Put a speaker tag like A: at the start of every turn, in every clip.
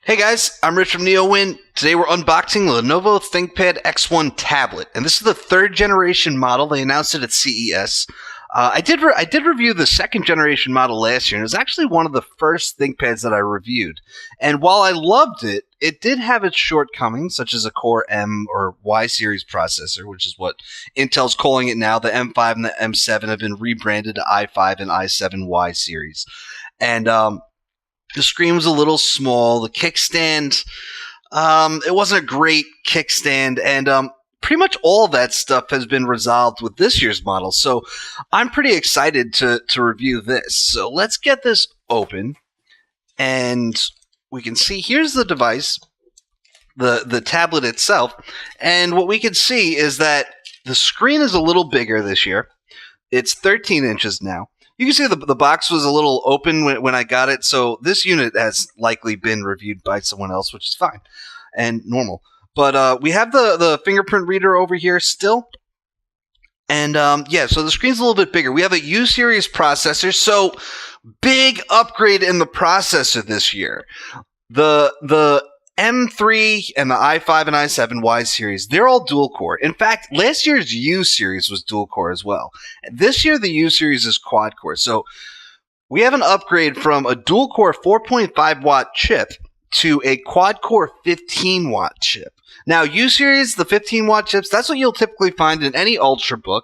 A: Hey guys, I'm Rich from NeoWin. Today we're unboxing the Lenovo ThinkPad X1 Tablet, and this is the third generation model. They announced it at CES. I did review the second generation model last year, and it was actually one of the first ThinkPads that I reviewed. And while I loved it, it did have its shortcomings, such as a Core M or Y series processor, which is what Intel's calling it now. The M5 and the M7 have been rebranded to i5 and i7 Y series, and the screen was a little small. The kickstand, it wasn't a great kickstand, and pretty much all that stuff has been resolved with this year's model. So I'm pretty excited to review this. So let's get this open, and we can see here's the device, the tablet itself, and what we can see is that the screen is a little bigger this year. It's 13 inches now. You can see the box was a little open when I got it, so this unit has likely been reviewed by someone else, which is fine and normal. But we have the fingerprint reader over here still. And yeah, so the screen's a little bit bigger. We have a U-series processor, so big upgrade in the processor this year. The M3 and the i5 and i7 Y series, they're all dual core. In fact, last year's U series was dual core as well. This year, the U series is quad core. So we have an upgrade from a dual core 4.5 watt chip to a quad core 15 watt chip. Now, U series, the 15 watt chips, that's what you'll typically find in any Ultrabook.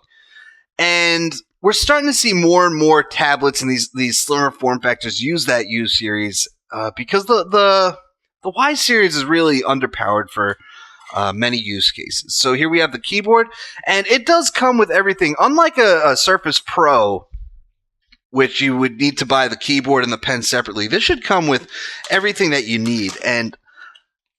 A: And we're starting to see more and more tablets and these slimmer form factors use that U series because the Y series is really underpowered for many use cases. So here we have the keyboard, and it does come with everything. Unlike a Surface Pro, which you would need to buy the keyboard and the pen separately, this should come with everything that you need. And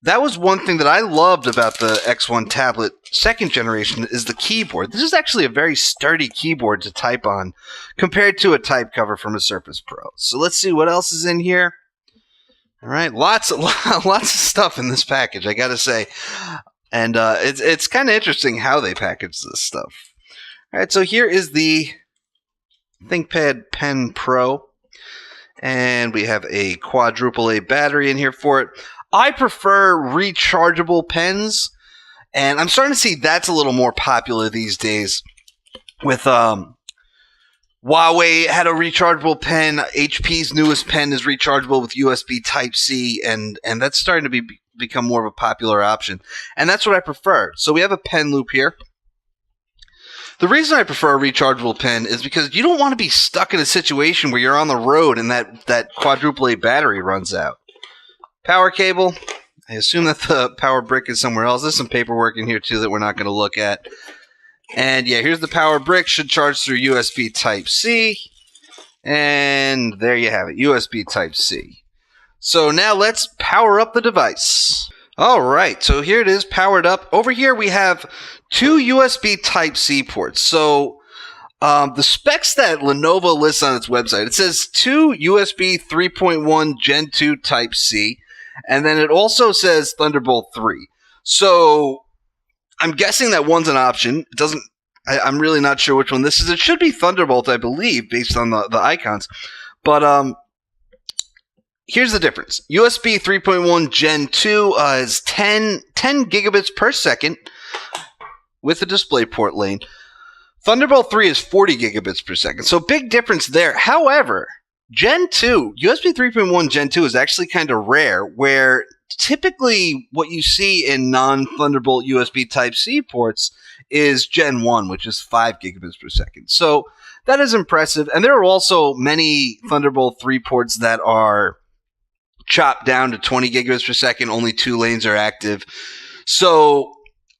A: that was one thing that I loved about the X1 tablet second generation is the keyboard. This is actually a very sturdy keyboard to type on compared to a type cover from a Surface Pro. So let's see what else is in here. All right, lots of stuff in this package, I gotta say, and it's kind of interesting how they package this stuff. All right, so here is the ThinkPad Pen Pro, and we have a quadruple A battery in here for it. I prefer rechargeable pens, and I'm starting to see that's a little more popular these days with Huawei had a rechargeable pen. HP's newest pen is rechargeable with USB Type-C, and that's starting to become more of a popular option. And that's what I prefer. So we have a pen loop here. The reason I prefer a rechargeable pen is because you don't want to be stuck in a situation where you're on the road and that quadruple A battery runs out. Power cable. I assume that the power brick is somewhere else. There's some paperwork in here, too, that we're not going to look at. And yeah, here's the power brick. Should charge through USB Type-C. And there you have it, USB Type-C. So now let's power up the device. All right, so here it is, powered up. Over here we have two USB Type-C ports. So the specs that Lenovo lists on its website, it says two USB 3.1 Gen 2 Type-C. And then it also says Thunderbolt 3. So I'm guessing that one's an option. It doesn't. I'm really not sure which one this is. It should be Thunderbolt, I believe, based on the icons. But here's the difference. USB 3.1 Gen 2 is 10 gigabits per second with a DisplayPort lane. Thunderbolt 3 is 40 gigabits per second. So big difference there. However, Gen 2, USB 3.1 Gen 2 is actually kind of rare, where typically what you see in non-Thunderbolt USB Type-C ports is Gen 1, which is 5 gigabits per second. So that is impressive. And there are also many Thunderbolt 3 ports that are chopped down to 20 gigabits per second. Only 2 lanes are active. So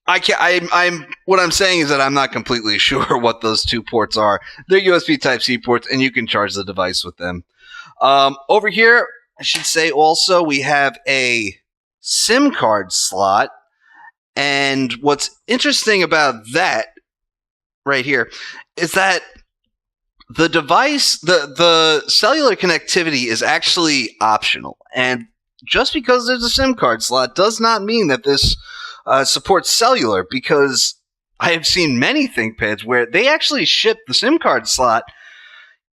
A: what I'm saying is that I'm not completely sure what those 2 ports are. They're USB Type-C ports, and you can charge the device with them. Over here, I should say also, we have a SIM card slot. And what's interesting about that right here is that the device, the cellular connectivity is actually optional. And just because there's a SIM card slot does not mean that this supports cellular, because I have seen many ThinkPads where they actually ship the SIM card slot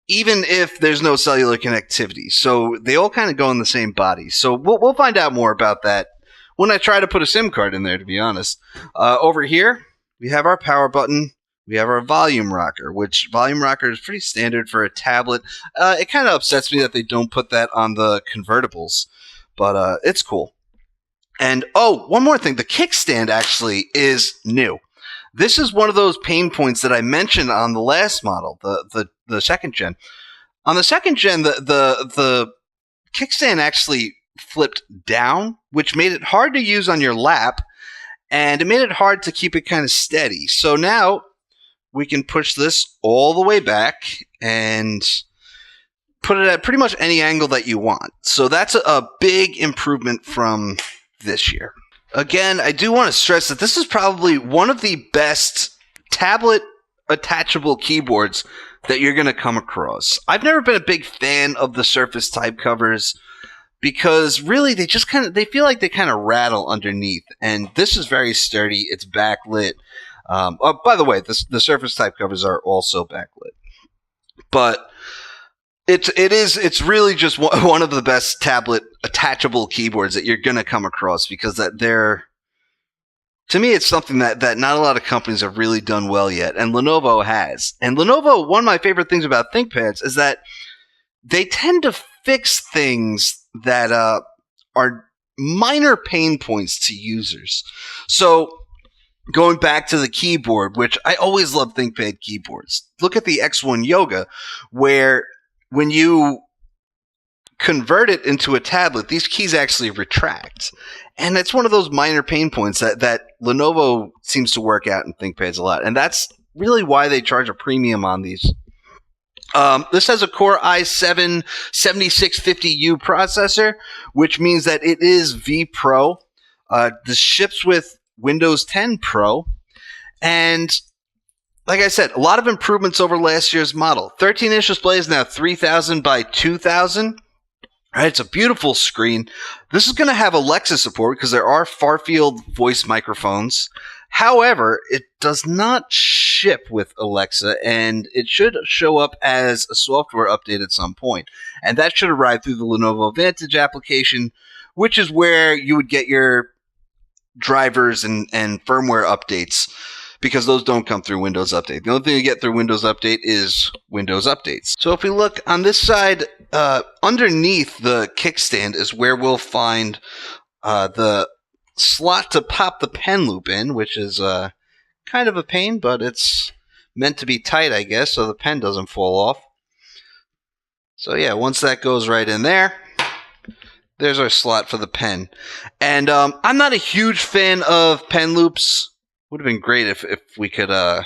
A: even if there's no cellular connectivity. So they all kind of go in the same body. So we'll find out more about that when I try to put a SIM card in there, to be honest. Over here, we have our power button. We have our volume rocker, which volume rocker is pretty standard for a tablet. It kind of upsets me that they don't put that on the convertibles, but it's cool. And, oh, one more thing. The kickstand actually is new. This is one of those pain points that I mentioned on the last model, the second gen. On the second gen, the kickstand actually flipped down, which made it hard to use on your lap, and it made it hard to keep it kind of steady. So now we can push this all the way back and put it at pretty much any angle that you want. So that's a big improvement from this year. Again, I do want to stress that this is probably one of the best tablet attachable keyboards that you're going to come across. I've never been a big fan of the Surface type covers because really they feel like they kind of rattle underneath, and this is very sturdy. It's backlit. Oh, by the way, the Surface type covers are also backlit, but it's really just one of the best tablet attachable keyboards that you're going to come across, because to me, it's something that not a lot of companies have really done well yet, and Lenovo has. And Lenovo, one of my favorite things about ThinkPads is that they tend to fix things that are minor pain points to users. So going back to the keyboard, which I always love ThinkPad keyboards. Look at the X1 Yoga, where when you convert it into a tablet, these keys actually retract. And it's one of those minor pain points that Lenovo seems to work out in ThinkPads a lot. And that's really why they charge a premium on these. This has a Core i7-7650U processor, which means that it is vPro. This ships with Windows 10 Pro. And like I said, a lot of improvements over last year's model. 13-inch display is now 3000 by 2000. Right, it's a beautiful screen. This is going to have Alexa support because there are far-field voice microphones. However, it does not ship with Alexa, and it should show up as a software update at some point. And that should arrive through the Lenovo Vantage application, which is where you would get your drivers and firmware updates, because those don't come through Windows Update. The only thing you get through Windows Update is Windows Updates. So if we look on this side, underneath the kickstand is where we'll find the slot to pop the pen loop in, which is kind of a pain, but it's meant to be tight, I guess, so the pen doesn't fall off. So yeah, once that goes right in there, there's our slot for the pen. And I'm not a huge fan of pen loops. Would have been great if we could. Do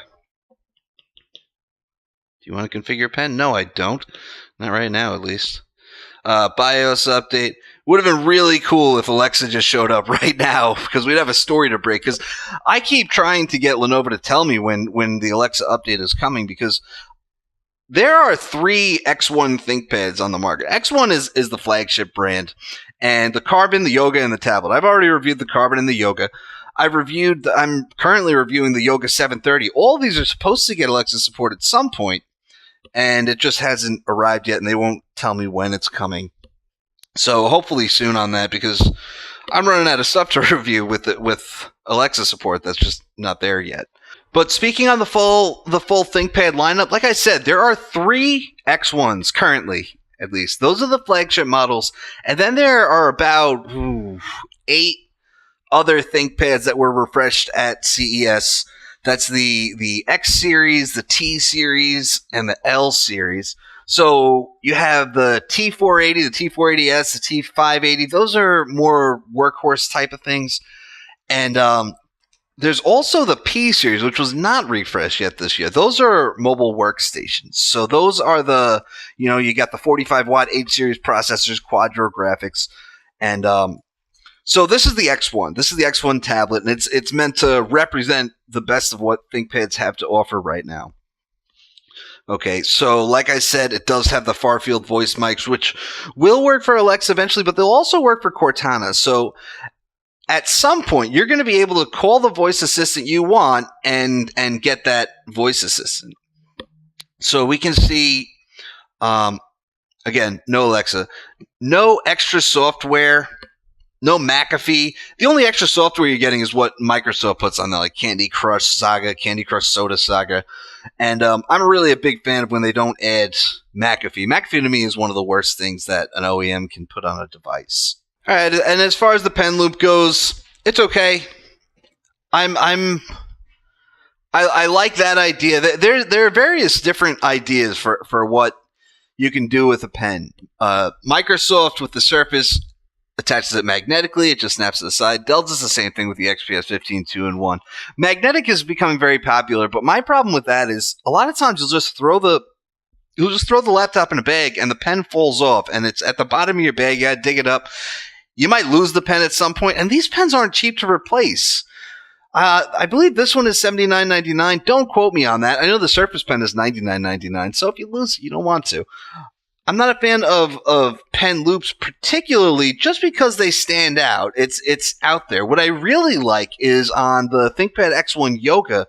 A: you want to configure pen? No, I don't. Not right now, at least. BIOS update. Would have been really cool if Alexa just showed up right now, because we'd have a story to break. Because I keep trying to get Lenovo to tell me when the Alexa update is coming, because there are 3 X1 ThinkPads on the market. X1 is the flagship brand, and the Carbon, the Yoga, and the Tablet. I've already reviewed the Carbon and the Yoga. I'm currently reviewing the Yoga 730. All these are supposed to get Alexa support at some point, and it just hasn't arrived yet, and they won't tell me when it's coming. So hopefully soon on that, because I'm running out of stuff to review with Alexa support that's just not there yet. But speaking on the full ThinkPad lineup, like I said, there are 3 X1s currently, at least. Those are the flagship models, and then there are about 8 other ThinkPads that were refreshed at CES. That's the X series, the T series, and the L series. So you have the T480, the T480S, the T580. Those are more workhorse type of things. And there's also the P series, which was not refreshed yet this year. Those are mobile workstations. So those are you got the 45-watt 8 series processors, Quadro graphics, and so this is the X1. This is the X1 tablet, and it's meant to represent the best of what ThinkPads have to offer right now. Okay, so like I said, it does have the far-field voice mics, which will work for Alexa eventually, but they'll also work for Cortana. So at some point, you're going to be able to call the voice assistant you want and get that voice assistant. So we can see Again, no Alexa, no extra software, no McAfee. The only extra software you're getting is what Microsoft puts on there, like Candy Crush Saga, Candy Crush Soda Saga. And I'm really a big fan of when they don't add McAfee. McAfee to me is one of the worst things that an OEM can put on a device. All right, and as far as the pen loop goes, it's okay. I like that idea. There are various different ideas for what you can do with a pen. Microsoft with the Surface attaches it magnetically. It just snaps to the side. Dell does the same thing with the XPS 15 2-in-1. Magnetic is becoming very popular, but my problem with that is a lot of times you'll just throw the laptop in a bag and the pen falls off and it's at the bottom of your bag. You gotta dig it up. You might lose the pen at some point, and these pens aren't cheap to replace. I believe this one is $79.99. Don't quote me on that. I know the Surface Pen is $99.99, so if you lose it, you don't want to. I'm not a fan of pen loops, particularly just because they stand out. It's out there. What I really like is on the ThinkPad X1 Yoga,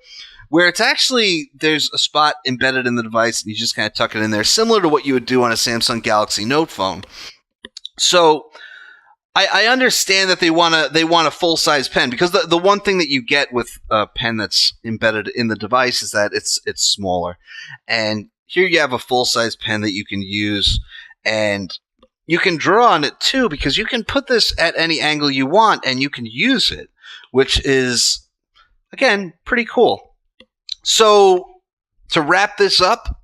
A: where it's actually, there's a spot embedded in the device, and you just kind of tuck it in there, similar to what you would do on a Samsung Galaxy Note phone. So I understand that they want a full-size pen, because the one thing that you get with a pen that's embedded in the device is that it's smaller. And here you have a full-size pen that you can use, and you can draw on it too, because you can put this at any angle you want and you can use it, which is, again, pretty cool. So to wrap this up,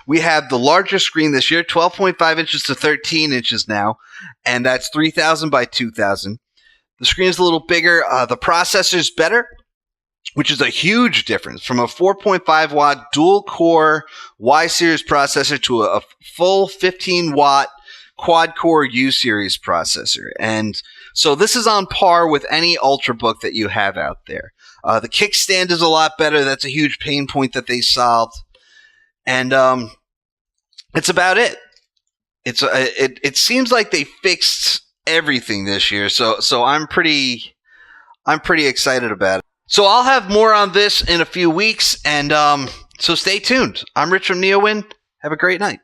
A: we have the larger screen this year, 12.5 inches to 13 inches now, and that's 3000 by 2000. The screen is a little bigger. The processor's better, which is a huge difference from a 4.5 watt dual core Y series processor to a full 15 watt quad core U series processor. And so this is on par with any Ultrabook that you have out there. The kickstand is a lot better. That's a huge pain point that they solved. And it's about it. It seems like they fixed everything this year. So I'm pretty excited about it. So I'll have more on this in a few weeks, and so stay tuned. I'm Rich from NeoWin. Have a great night.